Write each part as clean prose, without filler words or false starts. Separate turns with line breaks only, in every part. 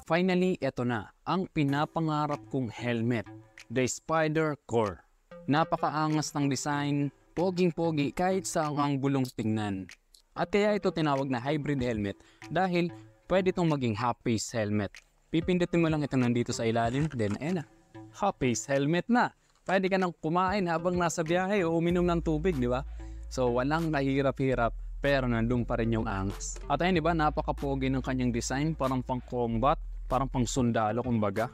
Finally, eto na, ang pinapangarap kong helmet, the Spider Core. Napakaangas ng design, poging-pogi kahit saan ang bulong tingnan. At kaya ito tinawag na hybrid helmet dahil pwede itong maging half-face helmet. Pipindutin mo lang ito nandito sa ilalim, then na, half-face helmet na. Pwede ka nang kumain habang nasa biyahe o uminom ng tubig, di ba? So walang kahirap-hirap pero nandun pa rin yung angas. At ayun, di ba, napaka-pogi ng kanyang design, parang pang-combat, parang pang sundalo kumbaga.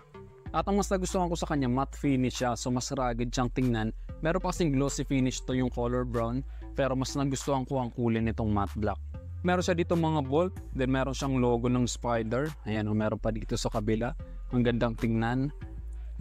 At ang mas nagustuhan ko sa kanya, matte finish siya, so mas rugged siyang tingnan. Meron pa kasing glossy finish to yung color brown, pero mas nagustuhan ko ang kulay nitong matte black. Meron siya dito mga bolt, then meron siyang logo ng spider. Ayan, meron pa dito sa kabila. Ang gandang tingnan.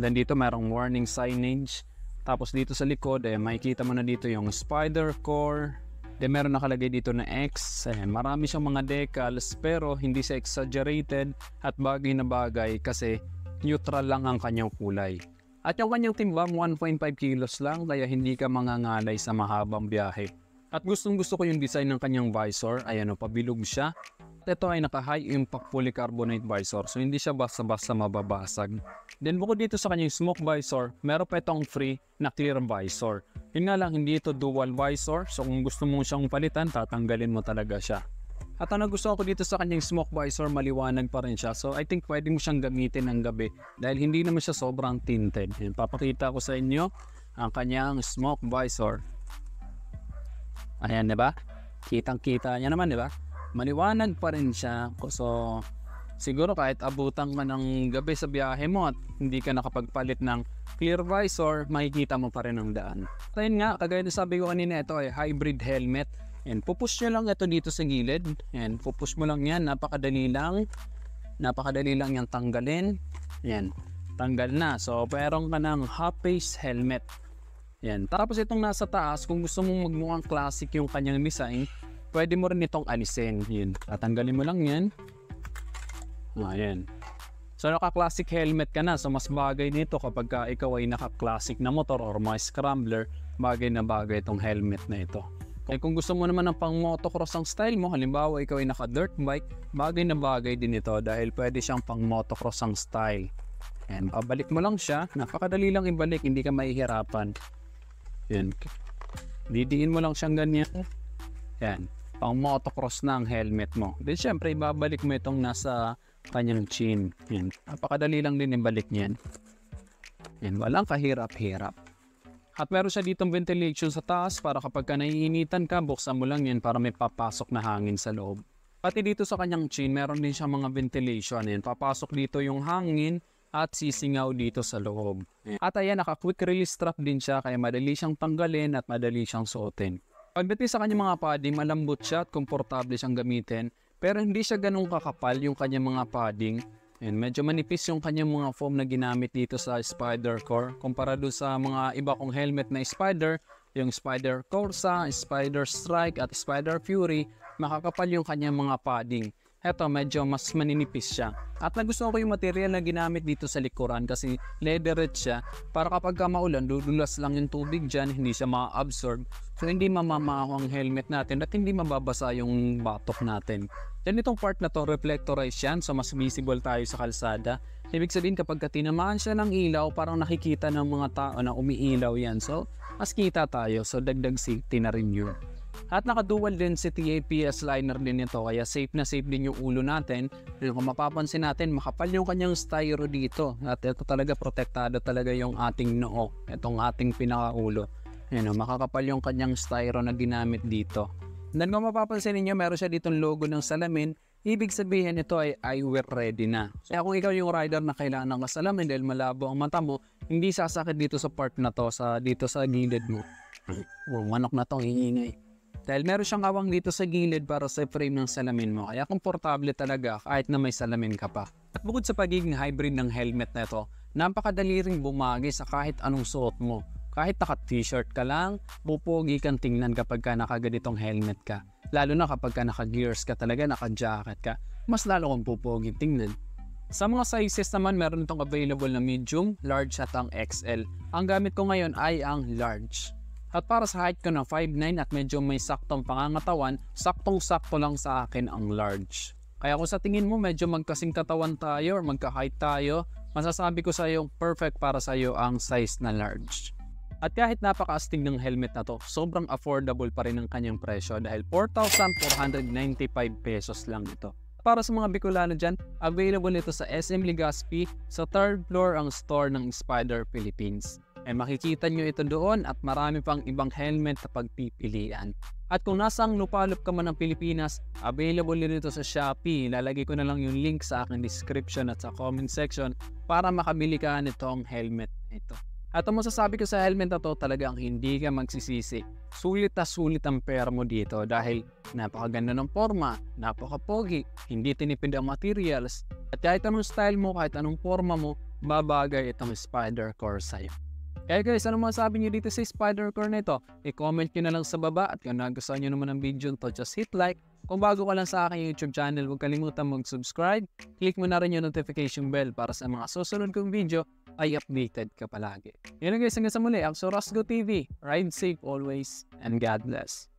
Then dito merong warning signage. Tapos dito sa likod, makikita mo na dito yung Spider Core. Then meron nakalagay dito na X. Marami siyang mga decals pero hindi siya exaggerated at bagay na bagay kasi neutral lang ang kanyang kulay. At yung kanyang timbang 1.5 kilos lang kaya hindi ka mangangalay sa mahabang biyahe. At gustong gusto ko yung design ng kanyang visor. Ayan o, pabilog siya. At ito ay naka-high impact polycarbonate visor, so hindi siya basta-basta mababasag. Then bukod dito sa kanyang smoke visor, meron pa itong free na clear visor. Yun nga lang, hindi ito dual visor, so kung gusto mong siyang palitan, tatanggalin mo talaga siya. At ang nagustuhan ko dito sa kanyang smoke visor, maliwanag pa rin siya, so I think pwede mo siyang gamitin ng gabi dahil hindi naman siya sobrang tinted. Yan, papakita ko sa inyo ang kanyang smoke visor. Ayan, diba? Kitang-kita niya naman, diba? Maliwanag pa rin siya, so siguro kahit abutan ka ng gabi sa biyahe mo at hindi ka nakapagpalit ng clear visor, makikita mo pa rin ang daan. At ayun nga, kagaya na sabi ko kanina, ito ay hybrid helmet. And pupush nyo lang ito dito sa gilid. And pupush mo lang yan, napakadali lang yung tanggalin. Yan, tanggal na. So meron ka ng half-face helmet. Yan. Tapos itong nasa taas, kung gusto mong magmukhang classic yung kanyang design, pwede mo rin itong alisin. Yun. Tatanggalin mo lang yan. Ayan. So naka-classic helmet ka na. So mas bagay nito kapag ikaw ay naka-classic na motor or mga scrambler, bagay na bagay itong helmet na ito. Kaya kung gusto mo naman ng pang motocross ang style mo, halimbawa ikaw ay naka-dirt bike, bagay na bagay din ito dahil pwede siyang pang motocross ang style. Ayan. Pabalik mo lang siya. Napakadali lang ibalik, hindi ka mahihirapan. Yan. Didiin mo lang siyang ganyan. Yan. Pang motocross na ang helmet mo. Then syempre ibabalik mo itong nasa kanyang chin. Yan. Napakadali lang din ibalik niyan. Yan. Walang kahirap-hirap. At meron siya ditong ventilation sa taas para kapag ka naiinitan ka, buksan mo lang yan para may papasok na hangin sa loob. Pati dito sa kanyang chin, meron din siya mga ventilation. Yan. Papasok dito yung hangin at sisingaw dito sa loob. At ayan, naka-quick release strap din siya kaya madali siyang tanggalin at madali siyang suotin. Pagdating sa kanyang mga padding, malambot siya at komportable siyang gamitin pero hindi siya ganun kakapal yung kanyang mga padding. And medyo manipis yung kanyang mga foam na ginamit dito sa Spider Core kumpara doon sa mga iba kong helmet na Spider, yung Spider Corsa, Spider Strike at Spider Fury, makakapal yung kanyang mga padding. Eto, medyo mas maninipis siya. At nagustuhan ko yung material na ginamit dito sa likuran kasi leatherette siya para kapag maulan, dudulas lang yung tubig dyan, hindi siya ma-absorb. So hindi mamamaho ang helmet natin at hindi mababasa yung batok natin. Then itong part na to, reflectorized yan, so mas visible tayo sa kalsada. Ibig sabihin kapag tinamaan siya ng ilaw, parang nakikita ng mga tao na umiilaw yan. So mas kita tayo, so dagdag safety na rin yun. At naka-dual density ABS liner din ito kaya safe na safe din yung ulo natin. Kung mapapansin natin, makapal yung kanyang styro dito. At ito talaga, protektado talaga yung ating noo. Itong ating pinakaulo. Ayan, makakapal yung kanyang styro na ginamit dito. Then kung mapapansin niyo, meron siya ditong logo ng salamin. Ibig sabihin ito ay eyewear ready na. Kaya kung ikaw yung rider na kailangan ng salamin dahil malabo ang mata mo, hindi sasakit dito sa part na to, dito sa gilid mo. Manok na tong hiingay. Dahil meron siyang awang dito sa gilid para sa frame ng salamin mo. Kaya komportable talaga kahit na may salamin ka pa. At bukod sa pagiging hybrid ng helmet na ito, napakadali ring bumagay sa kahit anong suot mo. Kahit naka-t-shirt ka lang, pupogi kang tingnan kapag ka nakaganitong helmet ka. Lalo na kapag ka naka-gears ka talaga, naka-jacket ka, mas lalo kang pupogi tingnan. Sa mga sizes naman, meron itong available na medium, large at ang XL. Ang gamit ko ngayon ay ang large. At para sa height ko na 5'9" at medyo may saktong pangangatawan, saktong-sakto lang sa akin ang large. Kaya kung sa tingin mo medyo magkasing katawan tayo or magka-height tayo, masasabi ko sa iyo perfect para sa iyo ang size na large. At kahit napaka-astig ng helmet na to, sobrang affordable pa rin ang kanyang presyo dahil 4,495 pesos lang ito. Para sa mga Bicolano dyan, available ito sa SM Legazpi, sa 3rd floor ang store ng Spider Philippines. Makikita nyo ito doon at marami pang ibang helmet na pagpipilian. At kung nasang lupalop ka man ng Pilipinas, available din ito sa Shopee. Ilalagay ko na lang yung link sa aking description at sa comment section para makabili ka nitong helmet na ito. At ang masasabi ko sa helmet na to, talagang hindi ka magsisisi. Sulit na sulit ang pera mo dito dahil napakaganda ng forma, napaka-pogi, hindi tinipid ang materials, at kahit anong style mo, kahit anong forma mo, babagay itong Spider Core sa'yo. Kaya guys, ano masasabi nyo dito sa Spider Core na ito? I-comment nyo na lang sa baba at kung nagustuhan nyo naman ang video nito, just hit like. Kung bago ka lang sa aking YouTube channel, huwag kalimutan mag-subscribe. Click mo na rin yung notification bell para sa mga susunod kong video ay updated ka palagi. Yun lang guys, hanggang sa muli. Ako si Rosgo TV. Ride safe always and God bless.